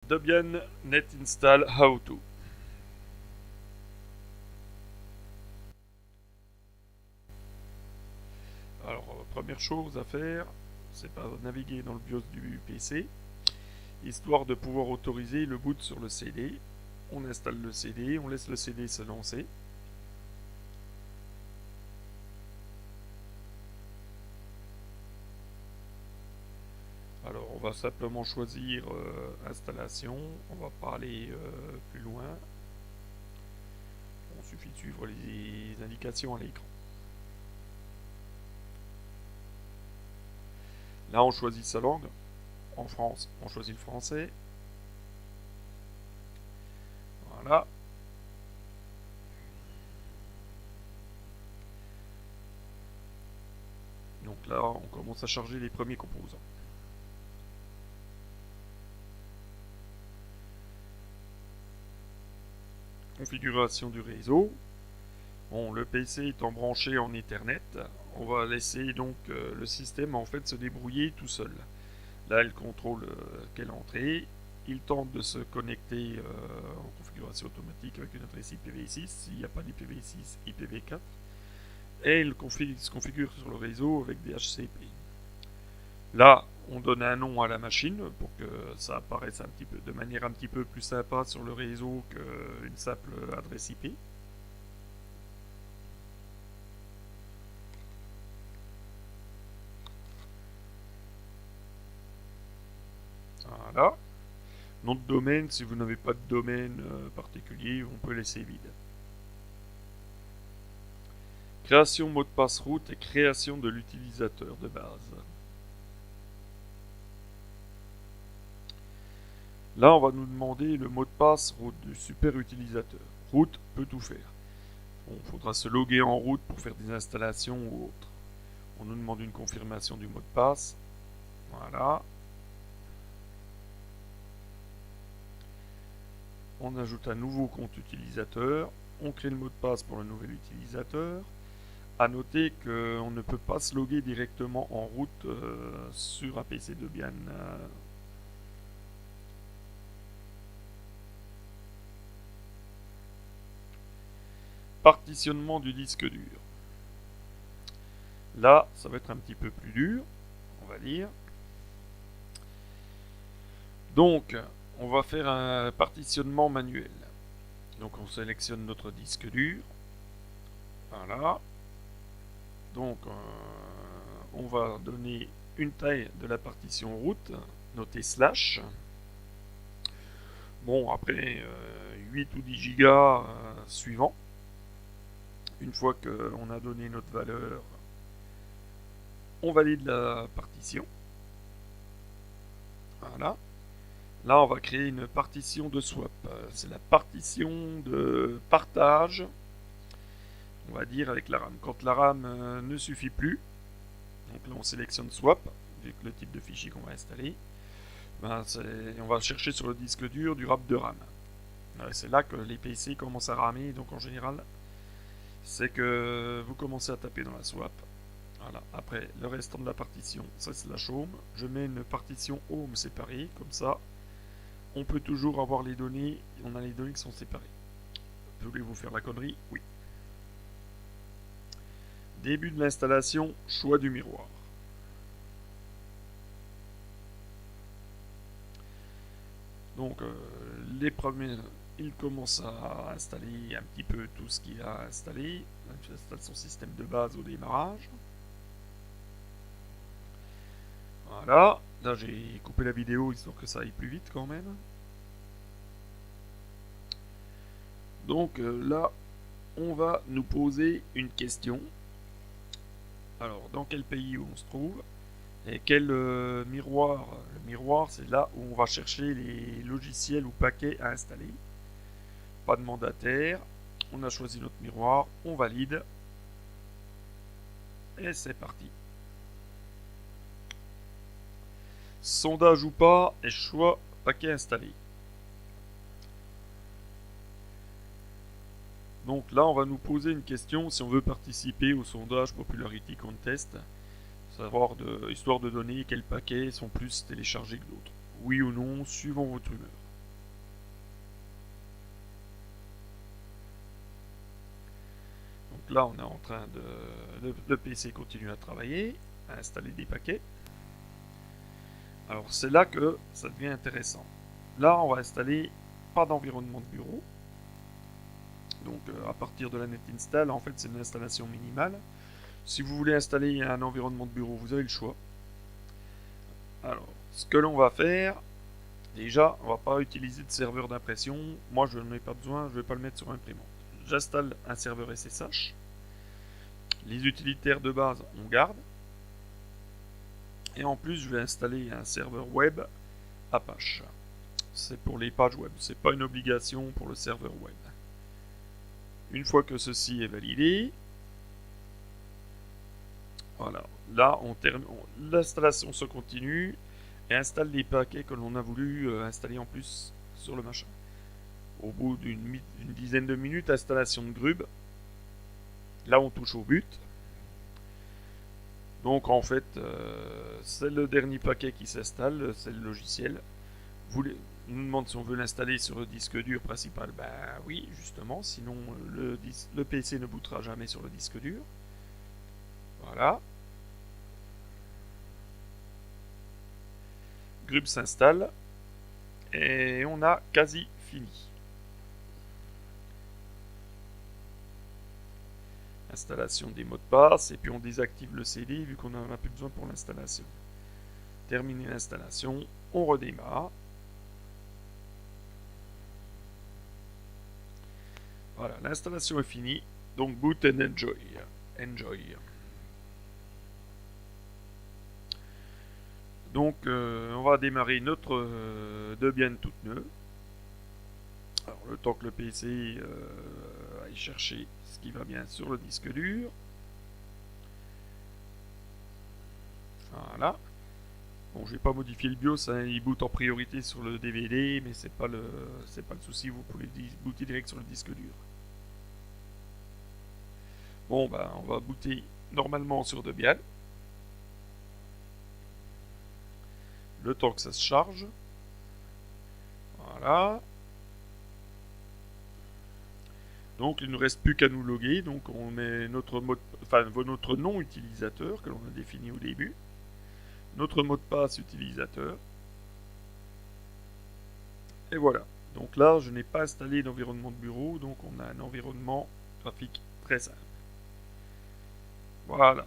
Debian Net Install How To. Alors, première chose à faire, c'est pas naviguer dans le BIOS du PC, histoire de pouvoir autoriser le boot sur le CD. On installe le CD, on laisse le CD se lancer. Alors, on va simplement choisir installation, on va pas aller plus loin. Il suffit de suivre les indications à l'écran. Là, on choisit sa langue. En France, on choisit le français. Voilà. Donc là, on commence à charger les premiers composants. Configuration du réseau. Bon, le PC étant branché en Ethernet, on va laisser donc le système en fait se débrouiller tout seul. Là, il contrôle quelle entrée. Il tente de se connecter en configuration automatique avec une adresse IPv6. S'il n'y a pas d'IPv6, IPv4. Et il se configure sur le réseau avec DHCP. Là, on donne un nom à la machine pour que ça apparaisse un petit peu, de manière un petit peu plus sympa sur le réseau qu'une simple adresse IP. Voilà. Nom de domaine, si vous n'avez pas de domaine particulier, on peut laisser vide. Création mot de passe route et création de l'utilisateur de base. Là, on va nous demander le mot de passe route du super utilisateur. Route peut tout faire. Il faudra se loguer en route pour faire des installations ou autres. On nous demande une confirmation du mot de passe. Voilà. On ajoute un nouveau compte utilisateur. On crée le mot de passe pour le nouvel utilisateur. A noter qu'on ne peut pas se loguer directement en route sur un PC Debian. Partitionnement du disque dur. Là, ça va être un petit peu plus dur, on va dire. Donc, on va faire un partitionnement manuel. Donc, on sélectionne notre disque dur. Voilà. Donc, on va donner une taille de la partition route, noter slash. Bon, après 8 ou 10 gigas suivant. Une fois qu'on a donné notre valeur, on valide la partition. Voilà. Là, on va créer une partition de swap. C'est la partition de partage, on va dire, avec la RAM. Quand la RAM ne suffit plus, donc là on sélectionne swap, vu que le type de fichier qu'on va installer, ben on va chercher sur le disque dur du wrap de RAM. C'est là que les PC commencent à ramer, donc en général, c'est que vous commencez à taper dans la swap. Voilà. Après, le restant de la partition, ça c'est la home. Je mets une partition home séparée, comme ça, on peut toujours avoir les données, on a les données qui sont séparées. Voulez-vous faire la connerie? Oui. Début de l'installation, choix du miroir. Donc, les premiers, il commence à installer un petit peu tout ce qu'il a installé. Il installe son système de base au démarrage. Voilà. Là, j'ai coupé la vidéo histoire que ça aille plus vite quand même. Donc là, on va nous poser une question. Alors, dans quel pays on se trouve? Et quel miroir? Le miroir, c'est là où on va chercher les logiciels ou paquets à installer. Pas de mandataire. On a choisi notre miroir. On valide. Et c'est parti. Sondage ou pas, et choix paquet installé. Donc là, on va nous poser une question si on veut participer au sondage Popularity Contest, histoire de donner quels paquets sont plus téléchargés que d'autres. Oui ou non, suivant votre humeur. Donc là, on est en train le PC continue à travailler, à installer des paquets. Alors c'est là que ça devient intéressant. Là, on va installer pas d'environnement de bureau. Donc à partir de la net install, en fait, c'est une installation minimale. Si vous voulez installer un environnement de bureau, vous avez le choix. Alors, ce que l'on va faire, déjà, on va pas utiliser de serveur d'impression. Moi, je n'en ai pas besoin, je ne vais pas le mettre sur imprimante. J'installe un serveur SSH. Les utilitaires de base, on garde. Et en plus, je vais installer un serveur web Apache. C'est pour les pages web, c'est pas une obligation pour le serveur web. Une fois que ceci est validé, voilà, là l'installation se continue et installe les paquets que l'on a voulu installer en plus sur le machin. Au bout d'une dizaine de minutes, installation de Grub. Là, on touche au but. Donc en fait, c'est le dernier paquet qui s'installe, c'est le logiciel. Il nous demande si on veut l'installer sur le disque dur principal. Ben oui, justement, sinon le PC ne bootera jamais sur le disque dur. Voilà. Grub s'installe. Et on a quasi fini. Installation des mots de passe. Et puis on désactive le CD vu qu'on n'en a plus besoin pour l'installation. Terminer l'installation. On redémarre. Voilà, l'installation est finie. Donc boot and enjoy. Enjoy. Donc on va démarrer notre Debian toute neuve. Alors le temps que le PC aille chercher ce qui va bien sur le disque dur. Voilà. Bon, je vais pas modifier le BIOS, hein, il boot en priorité sur le DVD, mais c'est pas le souci, vous pouvez booter direct sur le disque dur. Bon, bah, on va booter normalement sur Debian. Le temps que ça se charge. Voilà. Donc il ne nous reste plus qu'à nous loguer. Donc on met notre notre nom utilisateur que l'on a défini au début. Notre mot de passe utilisateur. Et voilà. Donc là, je n'ai pas installé d'environnement de bureau, donc on a un environnement graphique très simple. Voilà.